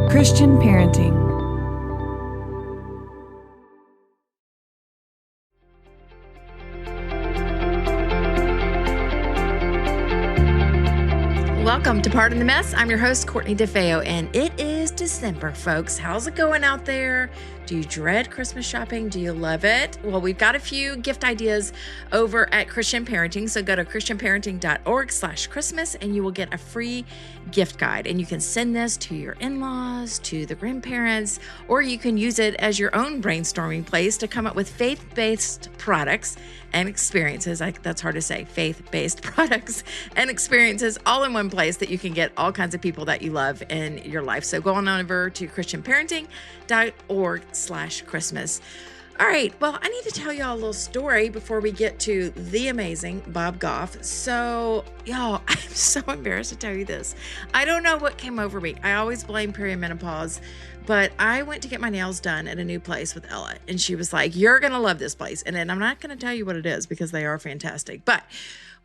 Christian parenting. Welcome to Pardon the Mess. I'm your host, Courtney DeFeo, and it is December, folks. How's it going out there? Do you dread Christmas shopping? Do you love it? Well, we've got a few gift ideas over at Christian Parenting. So go to christianparenting.org/Christmas and you will get a free gift guide. And you can send this to your in-laws, to the grandparents, or you can use it as your own brainstorming place to come up with faith-based products and experiences. That's hard to say, faith-based products and experiences all in one place that you can get all kinds of people that you love in your life. So go on over to christianparenting.org/Christmas. All right, well, I need to tell y'all a little story before we get to the amazing Bob Goff. So, y'all, I'm so embarrassed to tell you this. I don't know what came over me. I always blame perimenopause, but I went to get my nails done at a new place with Ella, and she was like, "You're going to love this place." And then I'm not going to tell you what it is because they are fantastic, but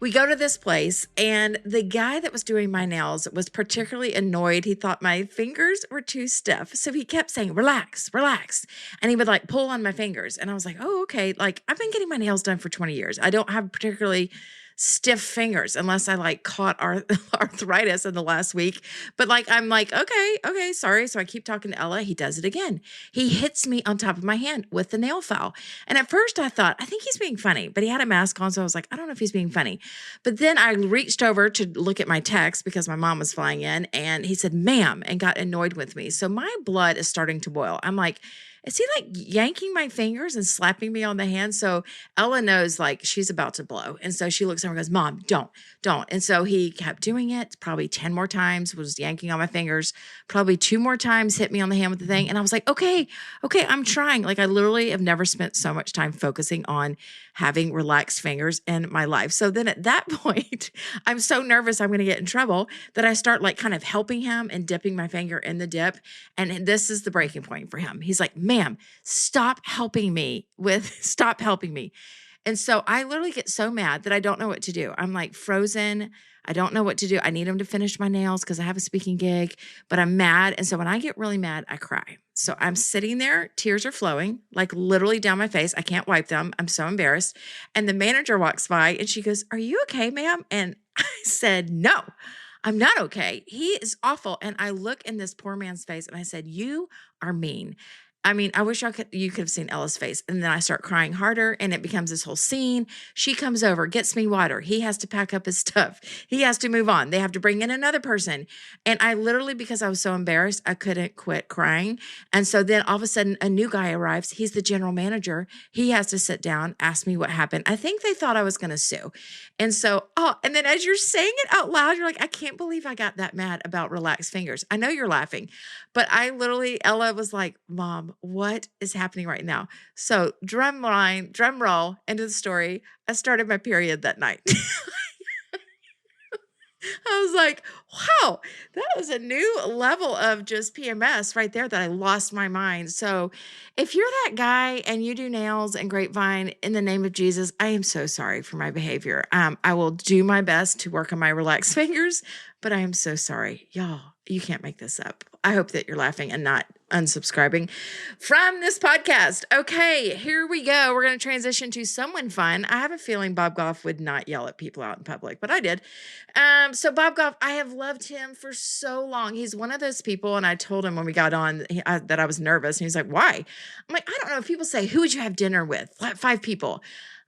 we go to this place, and the guy that was doing my nails was particularly annoyed. He thought my fingers were too stiff. So he kept saying, relax, relax. And he would like pull on my fingers. And I was like, oh, okay. Like, I've been getting my nails done for 20 years. I don't have particularly stiff fingers unless I like caught arthritis in the last week. But like, I'm like, okay, sorry. So I keep talking to Ella. He does it again. He hits me on top of my hand with the nail file. And at first I thought, I think he's being funny, but he had a mask on. So I was like, I don't know if he's being funny. But then I reached over to look at my text because my mom was flying in, and he said, "Ma'am," and got annoyed with me. So my blood is starting to boil. I'm like, is he like yanking my fingers and slapping me on the hand? So Ella knows like she's about to blow. And so she looks over and goes, "Mom, don't. And so he kept doing it probably 10 more times, was yanking on my fingers, probably 2 more times, hit me on the hand with the thing. And I was like, okay, I'm trying. Like I literally have never spent so much time focusing on having relaxed fingers in my life. So then at that point, I'm so nervous I'm going to get in trouble that I start like kind of helping him and dipping my finger in the dip. And this is the breaking point for him. He's like, "Ma'am, stop helping me." And so I literally get so mad that I don't know what to do. I'm like frozen. I don't know what to do. I need him to finish my nails because I have a speaking gig, but I'm mad. And so when I get really mad, I cry. So I'm sitting there, tears are flowing, like literally down my face. I can't wipe them. I'm so embarrassed. And the manager walks by and she goes, "Are you okay, ma'am?" And I said, "No, I'm not okay. He is awful." And I look in this poor man's face and I said, "You are mean." I mean, I wish you could have seen Ella's face. And then I start crying harder and it becomes this whole scene. She comes over, gets me water. He has to pack up his stuff. He has to move on. They have to bring in another person. And I literally, because I was so embarrassed, I couldn't quit crying. And so then all of a sudden a new guy arrives. He's the general manager. He has to sit down, ask me what happened. I think they thought I was going to sue. And so, and then as you're saying it out loud, you're like, I can't believe I got that mad about relaxed fingers. I know you're laughing, but Ella was like, "Mom, what is happening right now?" So drum roll into the story. I started my period that night. I was like, wow, that was a new level of just PMS right there that I lost my mind. So if you're that guy and you do nails and grapevine, in the name of Jesus, I am so sorry for my behavior. I will do my best to work on my relaxed fingers, but I am so sorry. Y'all, you can't make this up. I hope that you're laughing and not unsubscribing from this podcast. Okay, here we go. We're going to transition to someone fun. I have a feeling Bob Goff would not yell at people out in public, but I did. So Bob Goff, I have loved him for so long. He's one of those people, and I told him when we got on that I was nervous, and he's like, "Why?" I'm like, I don't know. If people say, "Who would you have dinner with?" 5 people.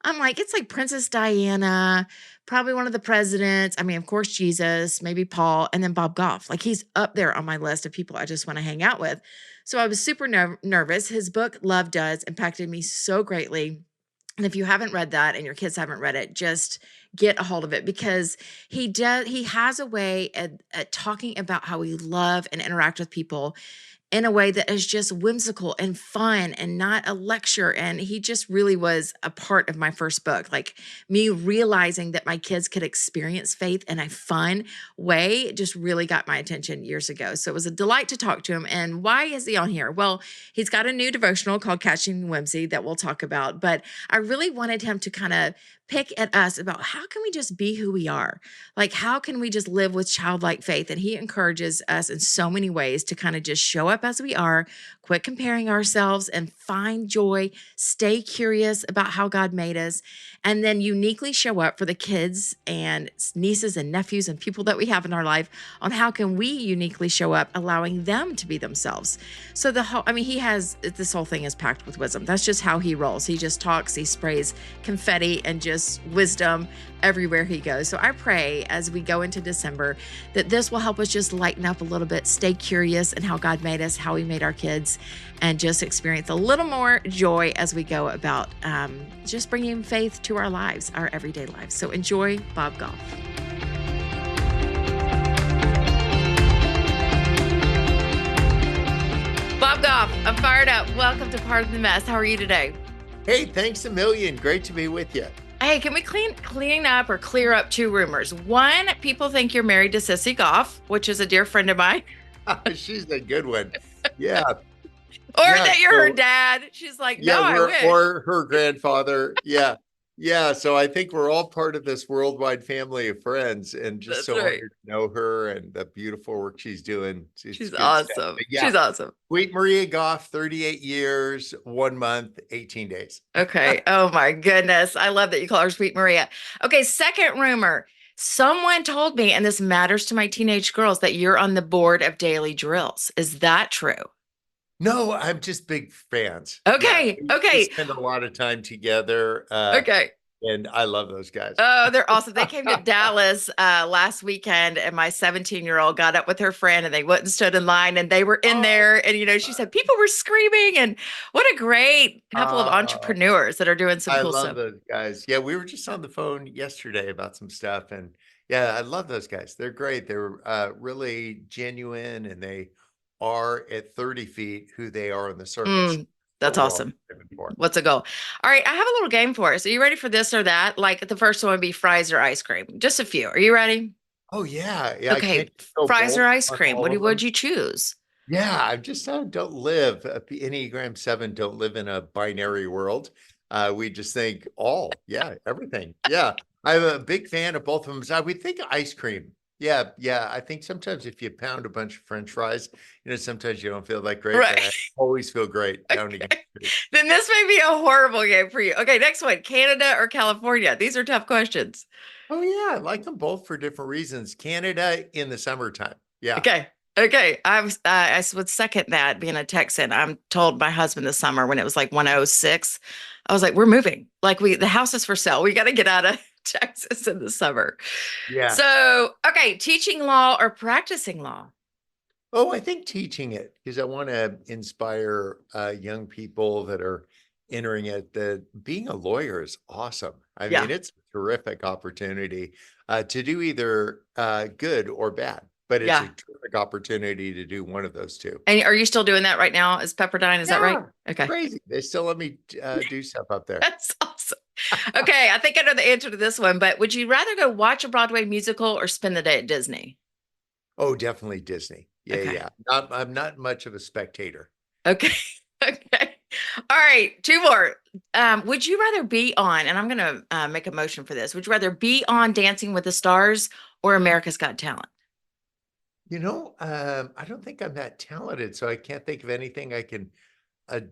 I'm like, it's like Princess Diana, probably one of the presidents. I mean, of course, Jesus, maybe Paul, and then Bob Goff. Like he's up there on my list of people I just want to hang out with. So I was super nervous. His book, Love Does, impacted me so greatly. And if you haven't read that and your kids haven't read it, just get a hold of it because he has a way at talking about how we love and interact with people in a way that is just whimsical and fun and not a lecture. And he just really was a part of my first book. Like me realizing that my kids could experience faith in a fun way just really got my attention years ago. So it was a delight to talk to him. And why is he on here? Well, he's got a new devotional called Catching Whimsy that we'll talk about, but I really wanted him to kind of pick at us about how can we just be who we are? Like, how can we just live with childlike faith? And he encourages us in so many ways to kind of just show up as we are, quit comparing ourselves and find joy, stay curious about how God made us, and then uniquely show up for the kids and nieces and nephews and people that we have in our life on how can we uniquely show up, allowing them to be themselves. So he has this whole thing is packed with wisdom. That's just how he rolls. He just talks, he sprays confetti and just wisdom everywhere he goes. So I pray as we go into December that this will help us just lighten up a little bit, stay curious in how God made us, how he made our kids, and just experience a little more joy as we go about just bringing faith to our lives, our everyday lives. So enjoy Bob Goff. Bob Goff, I'm fired up. Welcome to Part of the Mess. How are you today? Hey, thanks a million. Great to be with you. Hey, can we clean up or clear up two rumors? One, people think you're married to Sissy Goff, which is a dear friend of mine. She's a good one. Yeah. Or that you're her dad. She's like, no, I wish. Or her grandfather. Yeah. Yeah. So I think we're all part of this worldwide family of friends, and just That's so right. honored to know her and the beautiful work she's doing. She's awesome. Yeah. She's awesome. Sweet Maria Goff, 38 years, 1 month, 18 days. Okay. Oh my goodness. I love that you call her Sweet Maria. Okay. Second rumor. Someone told me, and this matters to my teenage girls, that you're on the board of Daily Drills. Is that true? No, I'm just big fans. Okay. Yeah, Okay. we spend a lot of time together. Okay. And I love those guys. Oh, they're awesome. They came to Dallas last weekend, and my 17-year-old got up with her friend, and they went and stood in line, and they were in there. And, she said people were screaming, and what a great couple of entrepreneurs that are doing some cool stuff. I love those guys. Yeah, we were just on the phone yesterday about some stuff, and yeah, I love those guys. They're great. They're really genuine, and they are at 30 feet who they are on the surface. That's awesome. What's a goal? All right, I have a little game for us. Are you ready for this or that? Like the first one would be fries or ice cream. Just a few. Are you ready? Oh yeah, yeah. Okay, fries or ice cream. What would you choose? Yeah, I just don't live Enneagram 7. Don't live in a binary world. We just think everything. Yeah, I'm a big fan of both of them. So I would think ice cream. Yeah. I think sometimes if you pound a bunch of French fries, sometimes you don't feel that great. Right. But I always feel great pounding it. Then this may be a horrible game for you. Okay, next one: Canada or California? These are tough questions. Oh yeah, I like them both for different reasons. Canada in the summertime. Yeah. Okay. I would second that. Being a Texan, I'm told my husband this summer when it was like 106, I was like, we're moving. Like the house is for sale. We got to get out of Texas in the summer. Yeah. So, okay, teaching law or practicing law? Oh, I think teaching it, because I want to inspire young people that are entering it that being a lawyer is awesome. I mean, it's a terrific opportunity to do either good or bad, but it's a terrific opportunity to do one of those two. And are you still doing that right now as Pepperdine? Is that right? Okay. Crazy. They still let me do stuff up there. That's awesome. Okay, I think I know the answer to this one, but would you rather go watch a Broadway musical or spend the day at Disney? Oh, definitely Disney. Yeah. I'm not much of a spectator. Okay. All right, two more. Would you rather be on, and I'm going to make a motion for this, would you rather be on Dancing with the Stars or America's Got Talent? I don't think I'm that talented, so I can't think of anything I can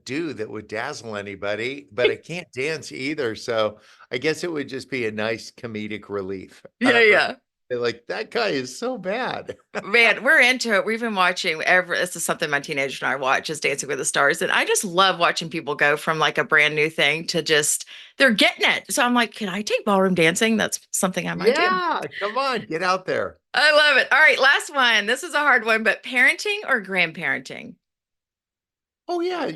do that would dazzle anybody, but I can't dance either. So I guess it would just be a nice comedic relief. Yeah. Like, that guy is so bad. Man, we're into it. We've been watching this is something my teenagers and I watch, is Dancing with the Stars. And I just love watching people go from like a brand new thing to just, they're getting it. So I'm like, can I take ballroom dancing? That's something I might do. Yeah, come on, get out there. I love it. All right, last one. This is a hard one, but parenting or grandparenting? Oh yeah.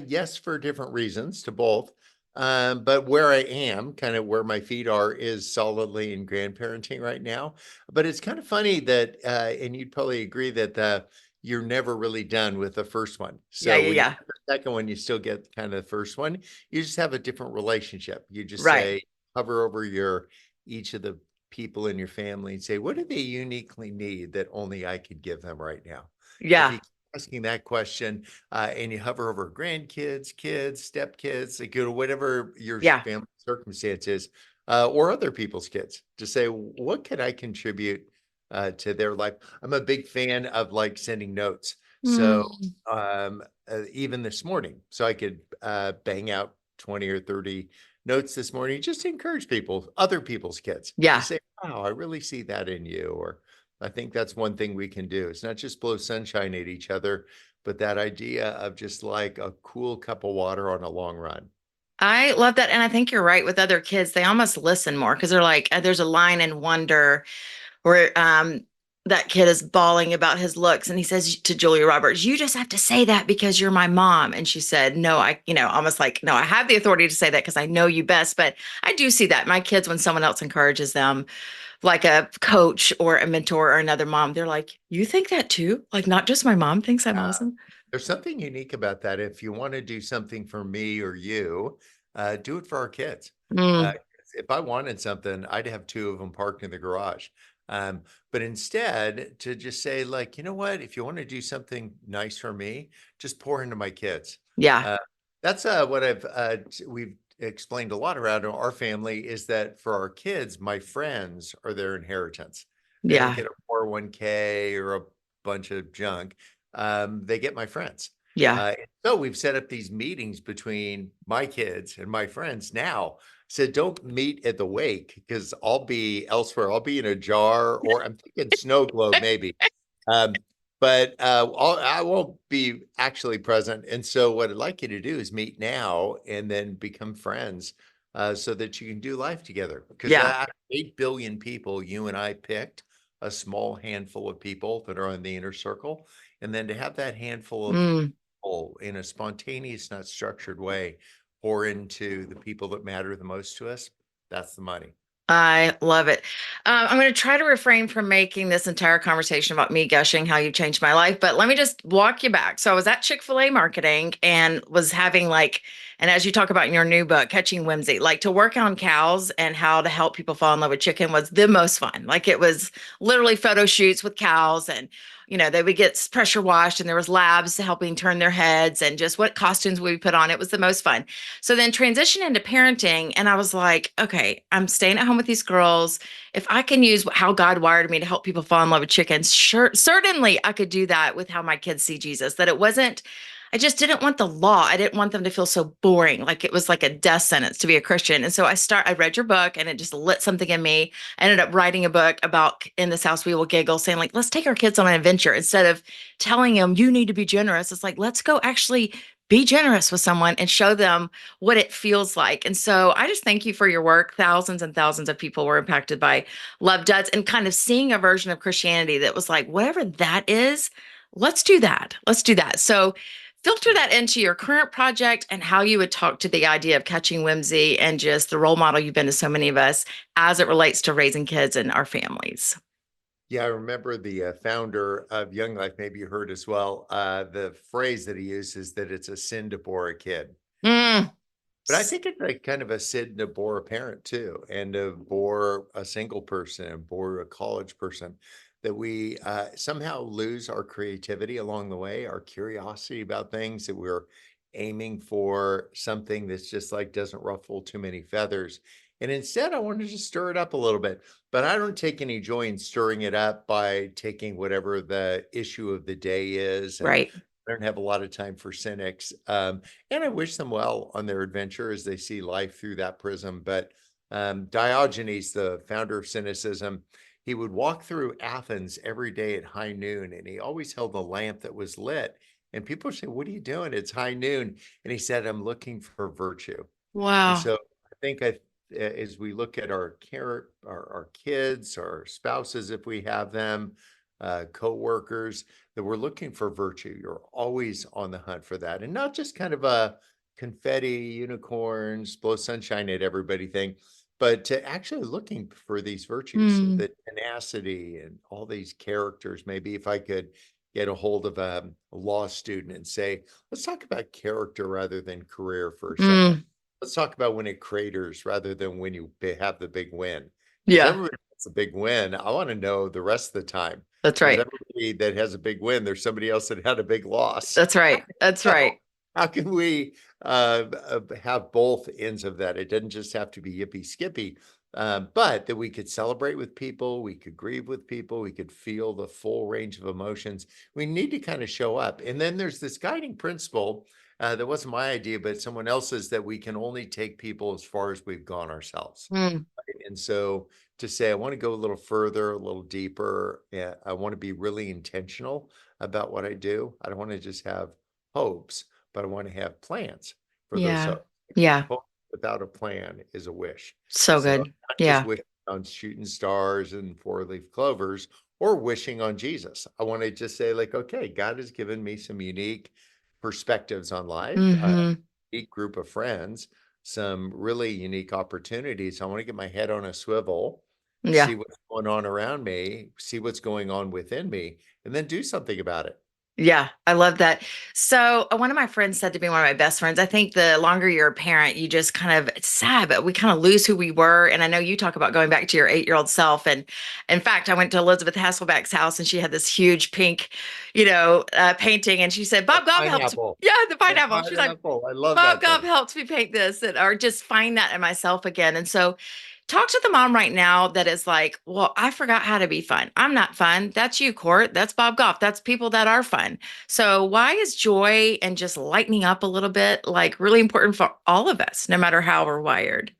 Yes, for different reasons to both. But where I am, kind of where my feet are, is solidly in grandparenting right now. But it's kind of funny that, and you'd probably agree that you're never really done with the first one. So yeah. The second one, you still get kind of the first one. You just have a different relationship. You just say, hover over each of the people in your family and say, what do they uniquely need that only I could give them right now? Yeah. Asking that question, and you hover over grandkids, kids, stepkids, like, whatever your family circumstance is, or other people's kids to say, what can I contribute to their life? I'm a big fan of like sending notes. So Mm, even this morning, so I could bang out 20 or 30 notes this morning just to encourage people, other people's kids, to yeah. say, wow, I really see that in you. Or I think that's one thing we can do. It's not just blow sunshine at each other, but that idea of just like a cool cup of water on a long run. I love that. And I think you're right with other kids. They almost listen more because they're like, there's a line in Wonder where that kid is bawling about his looks. And he says to Julia Roberts, "You just have to say that because you're my mom." And she said, "No, almost like, no, I have the authority to say that because I know you best." But I do see that my kids, when someone else encourages them, like a coach or a mentor or another mom, they're like, "You think that too? Like, not just my mom thinks I'm Yeah. awesome." There's something unique about that. If you want to do something for me or you, do it for our kids. Uh, Mm, if I wanted something, I'd have two of them parked in the garage. But instead, to just say, like, you know what, if you want to do something nice for me, just pour into my kids. yeah. Uh, that's what we've explained a lot around our family is that for our kids, my friends are their inheritance. They don't Yeah. get a 401k or a bunch of junk. They get my friends. Yeah. So we've set up these meetings between my kids and my friends now. Said don't meet at the wake because I'll be elsewhere. I'll be in a jar, or I'm thinking snow globe maybe. Um, but I won't be actually present. And so what I'd like you to do is meet now and then become friends, so that you can do life together. Because Yeah. 8 billion people, you and I picked a small handful of people that are on the inner circle. And then to have that handful of Mm. people in a spontaneous, not structured way pour into the people that matter the most to us, that's the money. I love it. I'm going to try to refrain from making this entire conversation about me gushing how you changed my life, but let me just walk you back. So I was at Chick-fil-A marketing and was having like, and as you talk about in your new book, Catching Whimsy, like to work on cows and how to help people fall in love with chicken was the most fun. Like it was literally photo shoots with cows and they would get pressure washed and there was labs helping turn their heads and just what costumes we put on. It was the most fun. So then transition into parenting. And I was like, okay, I'm staying at home with these girls. If I can use how God wired me to help people fall in love with chickens, sure, certainly I could do that with how my kids see Jesus. That it wasn't, I just didn't want the law. I didn't want them to feel so boring. Like it was like a death sentence to be a Christian. And so I read your book and it just lit something in me. I ended up writing a book about In This House We Will Giggle, saying like, let's take our kids on an adventure instead of telling them you need to be generous. It's like, let's go actually be generous with someone and show them what it feels like. And so I just thank you for your work. Thousands and thousands of people were impacted by Love Duds and kind of seeing a version of Christianity that was like, whatever that is, let's do that. Let's do that. So filter that into your current project and how you would talk to the idea of catching whimsy and just the role model you've been to so many of us as it relates to raising kids and our families. Yeah, I remember the founder of Young Life, maybe you heard as well. The phrase that he uses that it's a sin to bore a kid. Mm, But I think it's like kind of a sin to bore a parent too, and to bore a single person and bore a college person, that we somehow lose our creativity along the way, our curiosity about things, that we're aiming for something that's just like doesn't ruffle too many feathers. And instead, I want to just stir it up a little bit. But I don't take any joy in stirring it up by taking whatever the issue of the day is. And right. I don't have a lot of time for cynics. And I wish them well on their adventure as they see life through that prism. But Diogenes, the founder of cynicism, he would walk through Athens every day at high noon, and he always held a lamp that was lit. And people would say, "What are you doing? It's high noon." And he said, "I'm looking for virtue." And Wow. so I think as we look at our kids, our spouses, if we have them, co-workers, that we're looking for virtue. You're always on the hunt for that. And not just kind of a confetti, unicorns, blow sunshine at everybody thing, but to actually looking for these virtues, Mm, the tenacity and all these characters. Maybe if I could get a hold of a law student and say, let's talk about character rather than career for a second. mm, Let's talk about when it craters rather than when you have the big win. Because yeah, everybody has a big win. I want to know the rest of the time. that's Because right. everybody that has a big win, there's somebody else that had a big loss. That's right. That's So right. how can we have both ends of that? It doesn't just have to be yippee skippy, but that we could celebrate with people, we could grieve with people, we could feel the full range of emotions. We need to kind of show up. And then there's this guiding principle that wasn't my idea, but someone else's, that we can only take people as far as we've gone ourselves. Mm, And so to say, I want to go a little further, a little deeper, I want to be really intentional about what I do. I don't want to just have hopes, but I want to have plans for those yeah. hopes. Yeah. Hope without a plan is a wish. So So good. not just Yeah. wishing on shooting stars and four-leaf clovers or wishing on Jesus. I want to just say, like, okay, God has given me some unique perspectives on life, a Mm-hmm. unique group of friends, some really unique opportunities. I want to get my head on a swivel, Yeah. see what's going on around me, see what's going on within me, and then do something about it. Yeah, I love that. So, one of my friends said to me, one of my best friends, I think the longer you're a parent, you just kind of, it's sad, but we kind of lose who we were. And I know you talk about going back to your 8-year-old self. And in fact, I went to Elizabeth Hasselbeck's house and she had this huge pink, painting. And she said, The Bob Goff helped. pineapple, Yeah, the the pineapple. She's like, pineapple. I love Bob that Goff thing. helped me paint this, or just find that in myself again. And so, talk to the mom right now that is like, well, I forgot how to be fun. I'm not fun. That's you, Court. That's Bob Goff. That's people that are fun. So, why is joy and just lightening up a little bit like really important for all of us, no matter how we're wired?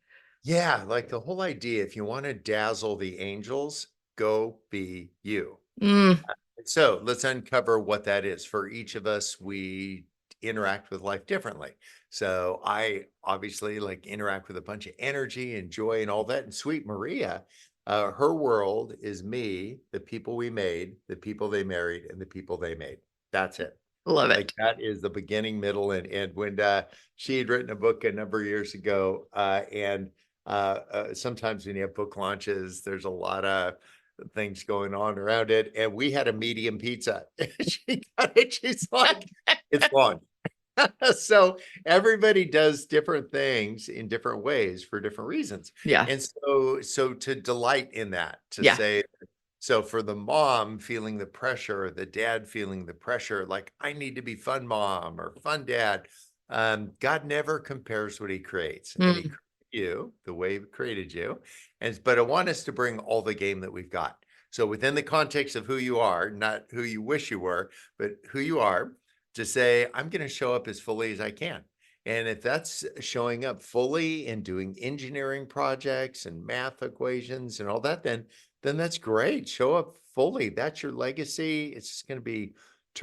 Yeah, like the whole idea, if you want to dazzle the angels, go be you. Mm, So let's uncover what that is. For each of us, we interact with life differently. So I obviously like interact with a bunch of energy and joy and all that. And sweet Maria, her world is me, the people we made, the people they married, and the people they made. That's it. love Like it. that is the beginning, middle, and end. When she had written a book a number of years ago, and sometimes when you have book launches, there's a lot of things going on around it. And we had a medium pizza. She got it. She's like, it's long. So everybody does different things in different ways for different reasons. Yeah. And so to delight in that, to Yeah. say, so for the mom feeling the pressure, the dad feeling the pressure, like I need to be fun mom or fun dad. God never compares what he creates, and he Mm, created you the way he created you. But I want us to bring all the game that we've got. So within the context of who you are, not who you wish you were, but who you are, to say, I'm going to show up as fully as I can. And if that's showing up fully and doing engineering projects and math equations and all that, then that's great. Show up fully. That's your legacy. It's just going to be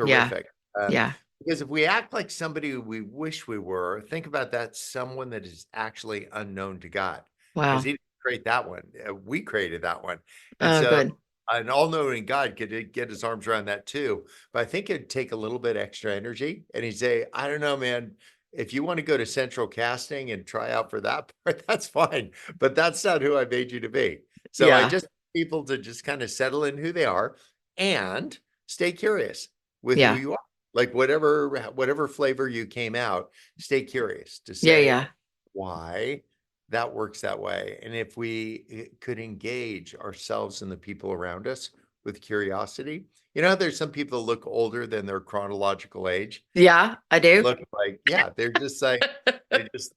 yeah. terrific. Yeah. Because if we act like somebody we wish we were, think about that, someone that is actually unknown to God, because Wow. he didn't create that one. We created that one. And Oh, so good. an all-knowing God could get his arms around that too. But I think it'd take a little bit extra energy. And he'd say, I don't know, man, if you want to go to central casting and try out for that part, that's fine. But that's not who I made you to be. So I Yeah. just people to just kind of settle in who they are and stay curious with who Yeah. you are. Like whatever flavor you came out, stay curious to Yeah. say Yeah. why that works that way. And if we could engage ourselves and the people around us with curiosity, there's some people that look older than their chronological age. Yeah. I do. Look like, yeah, they're just like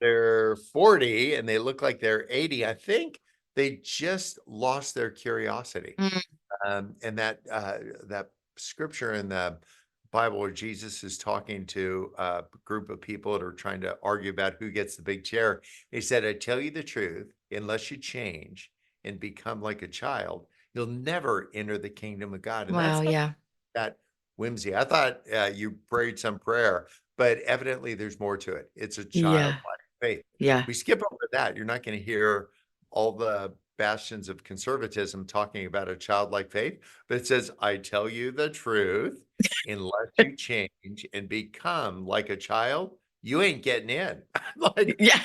they're 40 and they look like they're 80. I think they just lost their curiosity. Mm, And that scripture in the Bible where Jesus is talking to a group of people that are trying to argue about who gets the big chair. He said, I tell you the truth, unless you change and become like a child, you'll never enter the kingdom of God. And wow. that's not Yeah. that whimsy. I thought you prayed some prayer, but evidently there's more to it. It's a Yeah. childlike faith. Yeah. We skip over that. You're not going to hear all the bastions of conservatism talking about a childlike faith, but it says, I tell you the truth, unless you change and become like a child, you ain't getting in. I'm like, Yeah.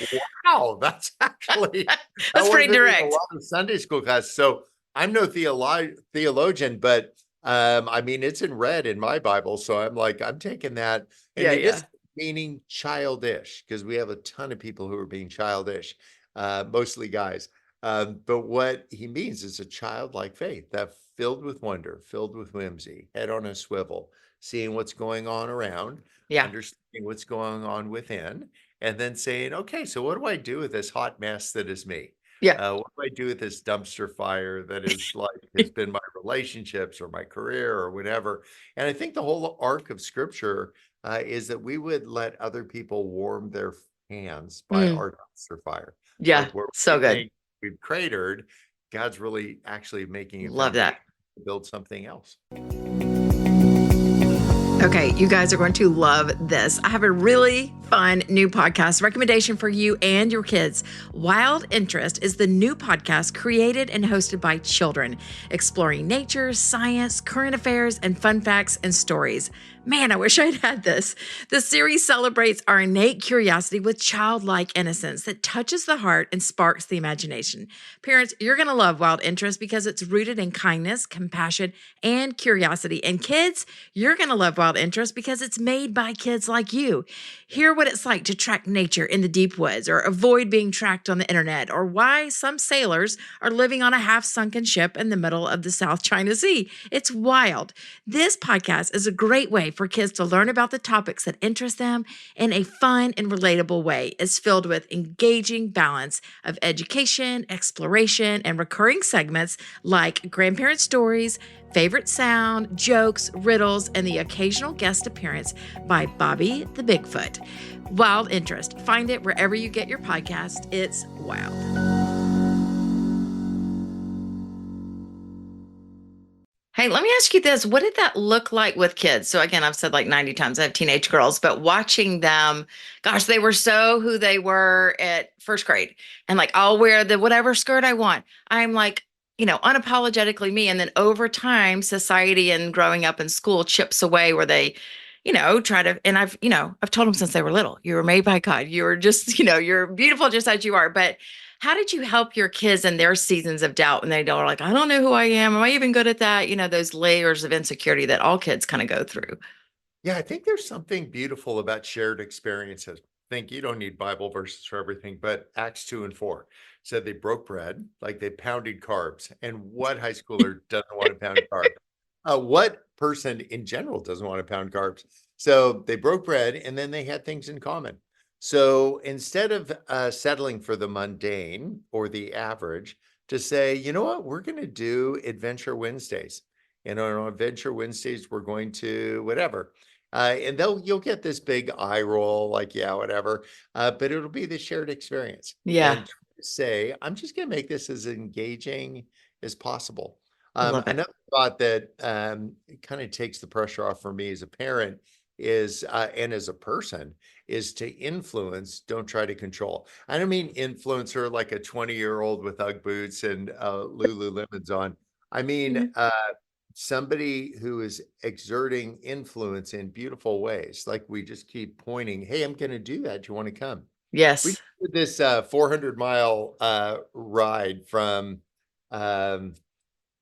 wow, that's actually, that That's pretty wasn't in a direct. lot of Sunday school class. So I'm no theologian, but I mean, it's in red in my Bible. So I'm like, I'm taking that. And Yeah. it Yeah. is meaning childish because we have a ton of people who are being childish, mostly guys. But what he means is a childlike faith, that filled with wonder, filled with whimsy, head on a swivel, seeing what's going on around, Yeah. understanding what's going on within, and then saying, okay, so what do I do with this hot mess that is me? Yeah. What do I do with this dumpster fire that is like has been my relationships or my career or whatever? And I think the whole arc of scripture is that we would let other people warm their hands by Mm, our dumpster fire. yeah. Like where So we good. think we've cratered, God's really actually making a Love foundation that. to build something else. Okay, you guys are going to love this. I have a really fun new podcast recommendation for you and your kids. Wild Interest is the new podcast created and hosted by children, exploring nature, science, current affairs, and fun facts and stories. Man, I wish I'd had this. The series celebrates our innate curiosity with childlike innocence that touches the heart and sparks the imagination. Parents, you're going to love Wild Interest because it's rooted in kindness, compassion, and curiosity. And kids, you're going to love Wild Interest because it's made by kids like you. Hear what it's like to track nature in the deep woods or avoid being tracked on the internet, or why some sailors are living on a half-sunken ship in the middle of the South China Sea. It's wild. This podcast is a great way for kids to learn about the topics that interest them in a fun and relatable way. It's filled with engaging balance of education, exploration, and recurring segments like grandparent stories, favorite sound, jokes, riddles, and the occasional guest appearance by Bobby the Bigfoot. Wild Interest. Find it wherever you get your podcast. It's wild. Hey, let me ask you this. What did that look like with kids? So again, I've said like 90 times I have teenage girls, but watching them, gosh, they were so who they were at first grade. And like, I'll wear the whatever skirt I want. I'm like, unapologetically me. And then over time, society and growing up in school chips away where they, try to, and I've told them since they were little, you were made by God. You were just, you're beautiful just as you are. But how did you help your kids in their seasons of doubt when they don't like, I don't know who I am. Am I even good at that? Those layers of insecurity that all kids kind of go through. Yeah, I think there's something beautiful about shared experiences. I think you don't need Bible verses for everything, but Acts 2 and 4 said they broke bread, like they pounded carbs. And what high schooler doesn't want to pound carbs? What person in general doesn't want to pound carbs? So they broke bread and then they had things in common. So instead of settling for the mundane or the average, to say, you know what, we're going to do Adventure Wednesdays. And on Adventure Wednesdays, we're going to whatever. And you'll get this big eye roll, like, yeah, whatever. But it'll be the shared experience. Yeah, And say, I'm just going to make this as engaging as possible. I love it. Another thought that kind of takes the pressure off for me as a parent is, and as a person, is to influence, don't try to control. I don't mean influence her like a 20-year-old with Ugg boots and Lululemons on. I mean, Mhm. somebody who is exerting influence in beautiful ways. Like we just keep pointing, hey, I'm going to do that. Do you want to come? We Yes. did this 400-mile ride from um,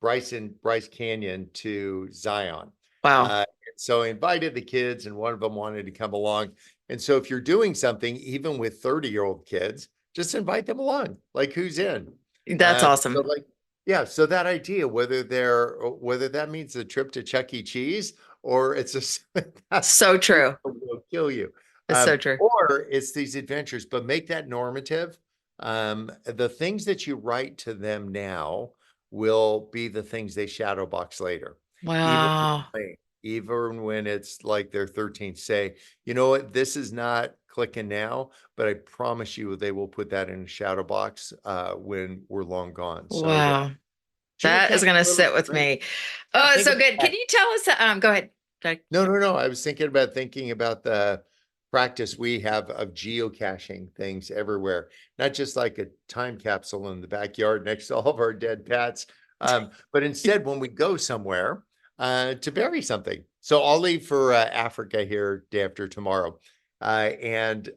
Bryce Canyon to Zion. Wow. So I invited the kids, and one of them wanted to come along. And so if you're doing something, even with 30-year-old kids, just invite them along. Like who's in? That's So awesome. like, yeah. So that idea, whether that means a trip to Chuck E. Cheese or it's that's So true. will kill you, It's so true. or it's these adventures, but make that normative. The things that you write to them now will be the things they shadow box later. Even Wow. even when it's like their 13th, say, you know what, this is not clicking now, but I promise you they will put that in a shadow box when we're long gone. So yeah, Wow. junior That is camp going to is really sit with great. me. Yeah, Oh, it's think so about good. Can that. you tell us? Go ahead. Sorry. No. I was thinking about the practice we have of geocaching things everywhere, not just like a time capsule in the backyard next to all of our dead pets, but instead when we go somewhere to bury something. So I'll leave for Africa here day after tomorrow. And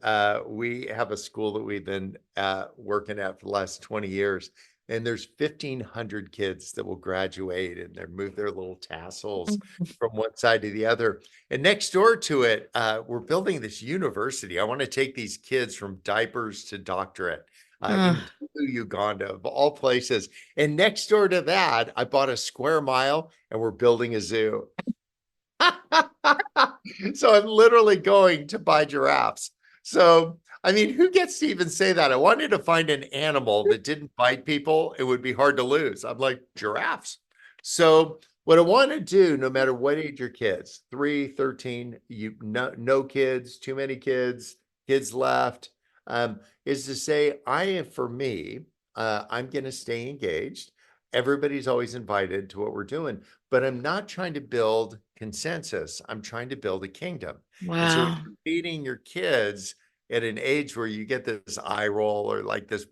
we have a school that we've been working at for the last 20 years. And there's 1,500 kids that will graduate and they move their little tassels from one side to the other. And next door to it, we're building this university. I want to take these kids from diapers to doctorate. Uh, in Uganda, of all places. And next door to that, I bought a square mile and we're building a zoo. So I'm literally going to buy giraffes. So, I mean, who gets to even say that? I wanted to find an animal that didn't bite people. It would be hard to lose. I'm like, giraffes. So, what I want to do, no matter what age your kids, 3, 13, no kids, too many kids, kids left, is to say, for me, I'm going to stay engaged. Everybody's always invited to what we're doing, but I'm not trying to build consensus. I'm trying to build a kingdom. And so when wow. you're feeding your kids at an age where you get this eye roll or like this,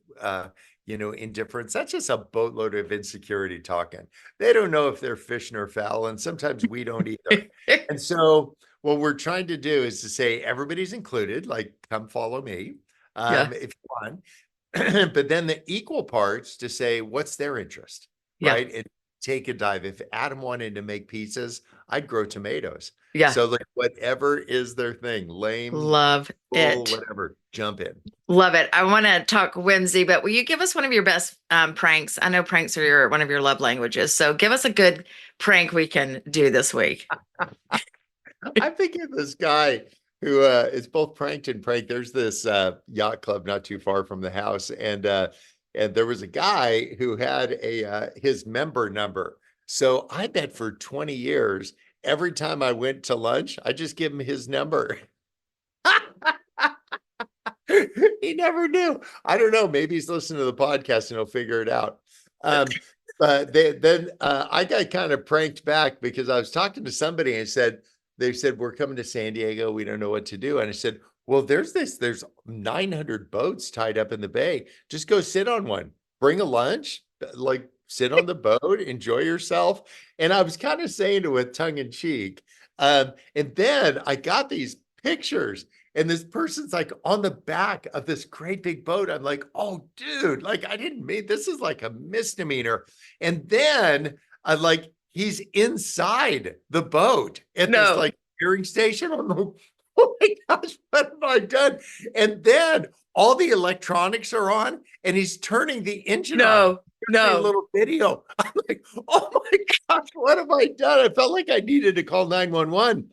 indifference, that's just a boatload of insecurity talking. They don't know if they're fish nor fowl, and sometimes we don't either. And so what we're trying to do is to say everybody's included, like come follow me, Yeah. if you want. But then the equal parts to say what's their interest, Yeah. right? And take a dive. If Adam wanted to make pizzas, I'd grow tomatoes. Yeah. So like whatever is their thing, lame, Love bull, it. whatever, jump in. Love it. I want to talk whimsy, but will you give us one of your best pranks? I know pranks are one of your love languages. So give us a good prank we can do this week. I'm thinking of this guy who is both pranked and pranked. There's this yacht club not too far from the house, and there was a guy who had his member number. So I bet for 20 years, every time I went to lunch, I just give him his number. He never knew. I don't know. Maybe he's listening to the podcast and he'll figure it out. But then I got kind of pranked back because I was talking to somebody and they said, we're coming to San Diego. We don't know what to do. And I said, well, there's 900 boats tied up in the bay. Just go sit on one, bring a lunch, like sit on the boat, enjoy yourself. And I was kind of saying it with tongue in cheek. And then I got these pictures and this person's like on the back of this great big boat. I'm like, oh, dude, like I didn't mean this is like a misdemeanor. And then I like he's inside the boat at this No, like steering station. I'm like, oh my gosh, what have I done? And then all the electronics are on and he's turning the engine on. no, A no, little video. I'm like, oh my gosh, what have I done? I felt like I needed to call 911.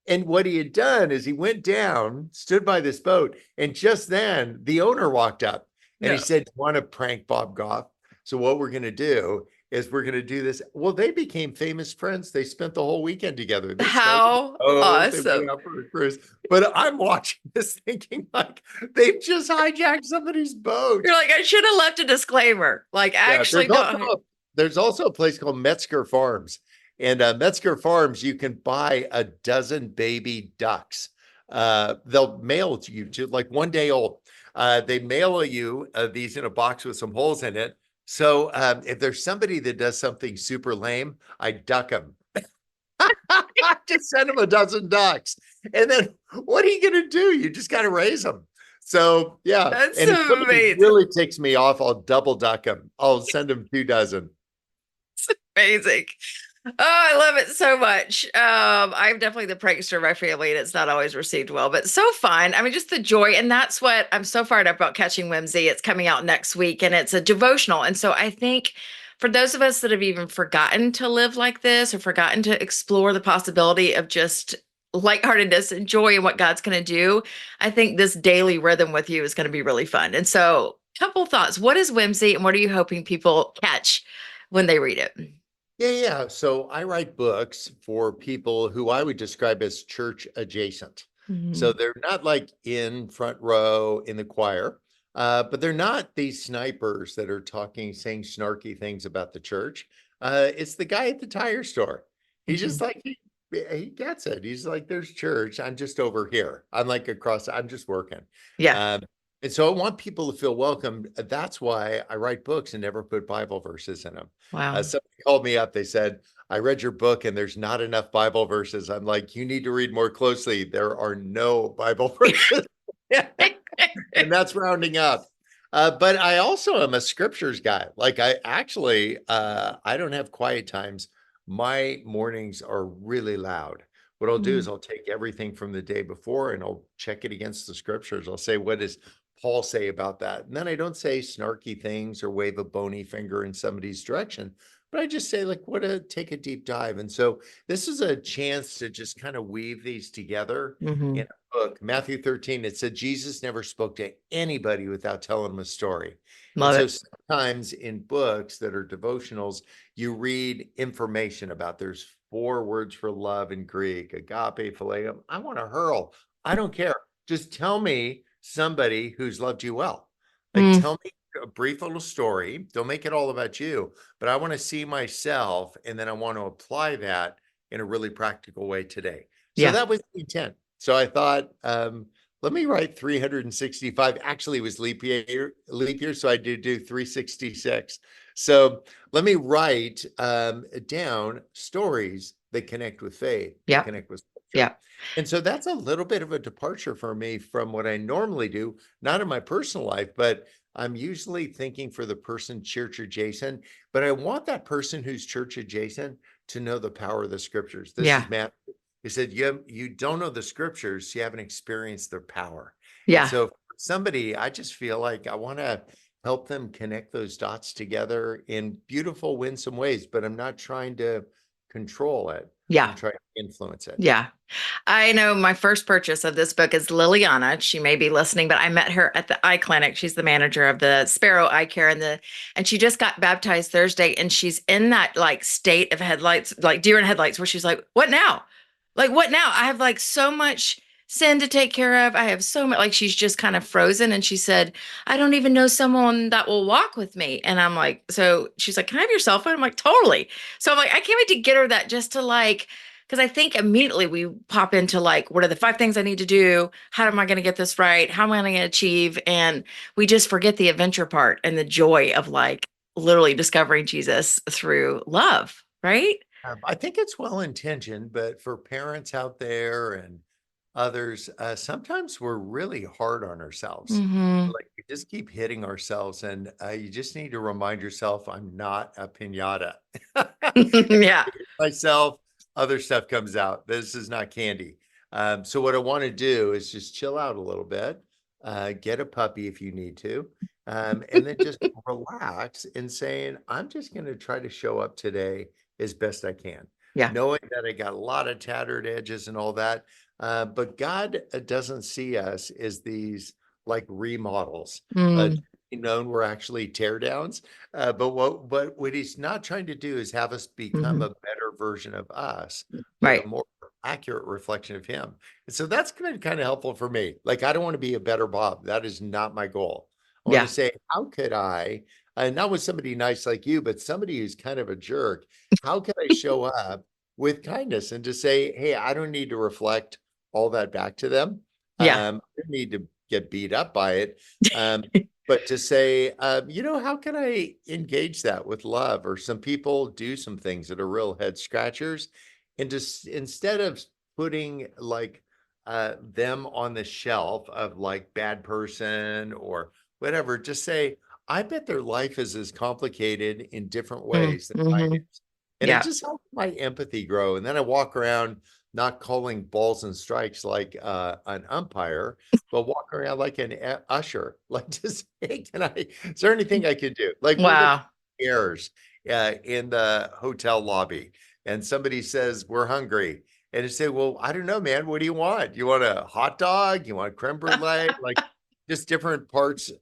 And what he had done is he went down, stood by this boat, and just then the owner walked up and he no. said, "You want to prank Bob Goff? So what we're going to do is we're going to do this." Well, they became famous friends. They spent the whole weekend together. They started the How boat, they awesome. went out for a cruise. But I'm watching this thinking like they've just hijacked somebody's boat. You're like, I should have left a disclaimer. Like, Yeah, actually, no. there's also a place called Metzger Farms. And Metzger Farms, you can buy a dozen baby ducks. They'll mail to you to like 1 day old. They mail you these in a box with some holes in it. So if there's somebody that does something super lame, I duck them. I just send them a dozen ducks. And then what are you going to do? You just got to raise them. So yeah. That's And if somebody amazing. really ticks me off, I'll double duck them. I'll send them 2 dozen. Amazing. Oh, I love it so much. I'm definitely the prankster of my family, and it's not always received well, but so fun. I mean, just the joy. And that's what I'm so fired up about Catching Whimsy. It's coming out next week and it's a devotional. And so I think for those of us that have even forgotten to live like this or forgotten to explore the possibility of just lightheartedness and joy and what God's going to do, I think this daily rhythm with you is going to be really fun. And so, couple thoughts. What is whimsy and what are you hoping people catch when they read it? Yeah. So I write books for people who I would describe as church adjacent. So Mhm. they're not like in front row in the choir, but they're not these snipers that are saying snarky things about the church. It's the guy at the tire store. He's just Mhm. like, he gets it. He's like, there's church. I'm just over here. I'm like I'm just working. Yeah. Um, and so I want people to feel welcome. That's why I write books and never put Bible verses in them. Wow. Somebody called me up. They said, I read your book and there's not enough Bible verses. I'm like, you need to read more closely. There are no Bible verses. And that's rounding up. But I also am a scriptures guy. Like I don't have quiet times. My mornings are really loud. What I'll do is Mhm. I'll take everything from the day before and I'll check it against the scriptures. I'll say, what does Paul say about that? And then I don't say snarky things or wave a bony finger in somebody's direction, but I just say, like, what a take a deep dive. And so this is a chance to just kind of weave these together in Hmm. a book. Matthew 13, it said Jesus never spoke to anybody without telling them a story. And Love so it. sometimes in books that are devotionals, you read information about there's 4 words for love in Greek, agape, phileo. I want to hurl. I don't care. Just tell me somebody who's loved you well. Like, Mm, tell me a brief little story. Don't make it all about you, but I want to see myself, and then I want to apply that in a really practical way today. So yeah. that was the intent. So I thought, let me write 365. Actually, it was leap year, so I do 366. So let me write down stories that connect with faith, that Yep. connect with scripture. Yep. And so that's a little bit of a departure for me from what I normally do, not in my personal life, but I'm usually thinking for the person church adjacent, but I want that person who's church adjacent to know the power of the scriptures. This Yeah. is Matt. He said, you don't know the scriptures, you haven't experienced their power. And Yeah. so for somebody, I just feel like I want to help them connect those dots together in beautiful, winsome ways, but I'm not trying to control it. Yeah. I'm trying to influence it. Yeah. I know my first purchase of this book is Liliana. She may be listening, but I met her at the eye clinic. She's the manager of the Sparrow Eye Care and she just got baptized Thursday and she's in that like state of headlights, like deer in headlights where she's like, "What now? Like what now? I have like so much sin to take care of. I have so much like she's just kind of frozen." And she said, "I don't even know someone that will walk with me." And I'm like, so she's like, "Can I have your cell phone?" I'm like, "Totally." So I'm like, I can't wait to get her that just to like because I think immediately we pop into like, what are the 5 things I need to do? How am I going to get this right? How am I going to achieve? And we just forget the adventure part and the joy of like literally discovering Jesus through love, right? I think it's well intentioned, but for parents out there and others, sometimes we're really hard on ourselves. Hmm. Like we just keep hitting ourselves, and you just need to remind yourself, I'm not a pinata. Yeah. Myself, other stuff comes out. This is not candy. So what I want to do is just chill out a little bit, get a puppy if you need to, and then just relax and saying, I'm just going to try to show up today as best I can, Yeah. knowing that I got a lot of tattered edges and all that. But God doesn't see us as these like remodels. Mm, Known we're actually tear downs. But what he's not trying to do is have us become hmm. a better version of us, but a Right. more accurate reflection of him. And so that's been kind of helpful for me. Like I don't want to be a better Bob. That is not my goal. I want to Yeah. say, how could I, and not with somebody nice like you, but somebody who's kind of a jerk, how could I show up with kindness and to say, hey, I don't need to reflect all that back to them. Yeah. I don't need to get beat up by it. Um, but to say, how can I engage that with love? Or some people do some things that are real head scratchers. And just instead of putting like them on the shelf of like bad person or whatever, just say, I bet their life is as complicated in different ways than mine Mm-hmm. is. And it Yeah. just helps my empathy grow. And then I walk around not calling balls and strikes like an umpire, but walk around like an usher, like just, hey, is there anything I could do? Like we're the Wow. concierge in the hotel lobby, and somebody says, we're hungry. And I say, well, I don't know, man. What do you want? You want a hot dog? You want creme brulee? Like just different parts.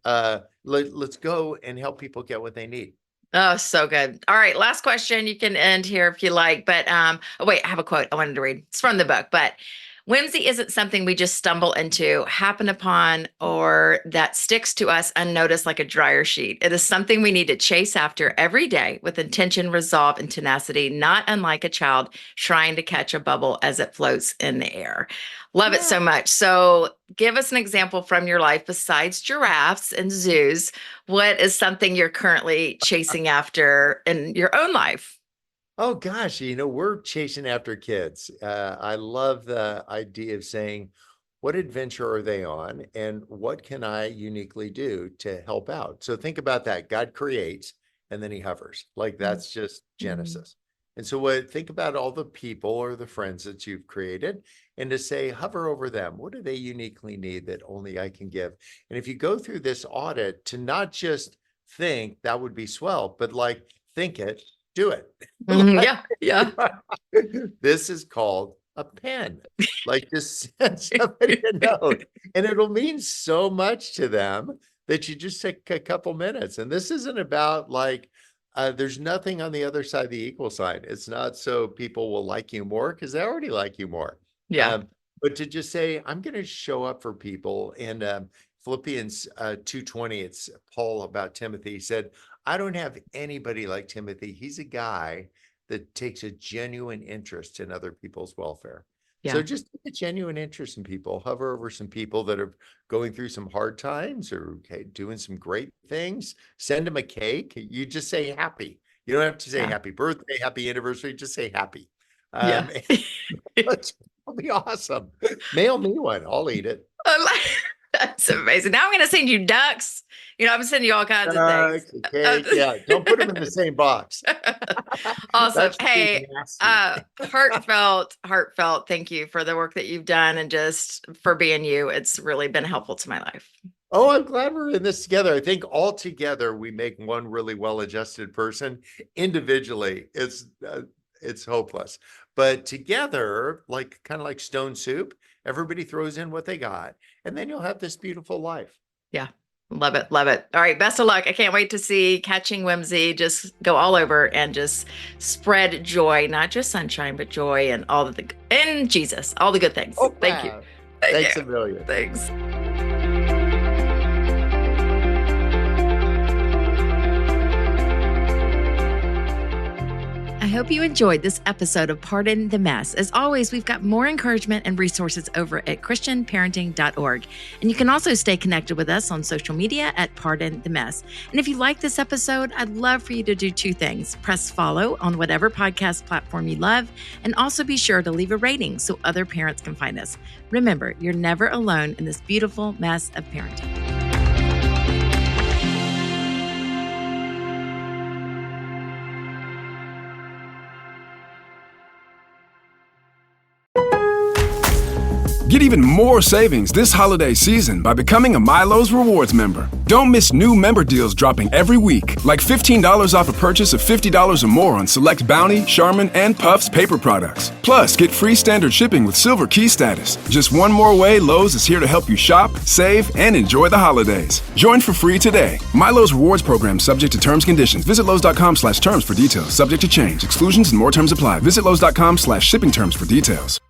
Let's go and help people get what they need. Oh, so good. All right, last question. You can end here if you like. But oh wait, I have a quote I wanted to read. It's from the book, but whimsy isn't something we just stumble into, happen upon, or that sticks to us unnoticed like a dryer sheet. It is something we need to chase after every day with intention, resolve, and tenacity, not unlike a child trying to catch a bubble as it floats in the air. Love it Yeah. so much. So, give us an example from your life besides giraffes and zoos. What is something you're currently chasing after in your own life? Oh gosh, we're chasing after kids. I love the idea of saying, what adventure are they on and what can I uniquely do to help out? So think about that. God creates and then he hovers. Like that's just Mhm. Genesis. And so think about all the people or the friends that you've created and to say, hover over them. What do they uniquely need that only I can give? And if you go through this audit to not just think that would be swell, but like think it, do it. Yeah. This is called a pen. Like just send somebody a note and it'll mean so much to them that you just take a couple minutes. And this isn't about like, there's nothing on the other side of the equal sign. It's not so people will like you more because they already like you more. Yeah. But to just say, I'm going to show up for people. And Philippians 2:20, it's Paul about Timothy. He said, I don't have anybody like Timothy. He's a guy that takes a genuine interest in other people's welfare. Yeah. So just take a genuine interest in people, hover over some people that are going through some hard times or doing some great things, send them a cake. You just say happy. You don't have to say happy birthday, happy anniversary, just say happy. It'll be awesome. Mail me one. I'll eat it. That's amazing. Now I'm going to send you ducks. I'm sending you all kinds of things. Cake, yeah, don't put them in the same box. Awesome. Hey, heartfelt. Thank you for the work that you've done and just for being you. It's really been helpful to my life. Oh, I'm glad we're in this together. I think all together we make one really well-adjusted person. Individually, it's hopeless. But together, kind of like stone soup, everybody throws in what they got, and then you'll have this beautiful life. Yeah. Love it. Love it. All right. Best of luck. I can't wait to see Catching Whimsy just go all over and just spread joy, not just sunshine, but joy and and Jesus, all the good things. Oh, thank you. Thanks a million. Thanks. I hope you enjoyed this episode of Pardon the Mess. As always, we've got more encouragement and resources over at christianparenting.org. And you can also stay connected with us on social media at Pardon the Mess. And if you like this episode, I'd love for you to do two things. Press follow on whatever podcast platform you love, and also be sure to leave a rating so other parents can find us. Remember, you're never alone in this beautiful mess of parenting. Get even more savings this holiday season by becoming a Milo's Rewards member. Don't miss new member deals dropping every week, like $15 off a purchase of $50 or more on select Bounty, Charmin, and Puffs paper products. Plus, get free standard shipping with Silver Key status. Just one more way Lowe's is here to help you shop, save, and enjoy the holidays. Join for free today. Milo's Rewards program subject to terms and conditions. Visit Lowe's.com/terms for details. Subject to change. Exclusions and more terms apply. Visit Lowe's.com/shipping terms for details.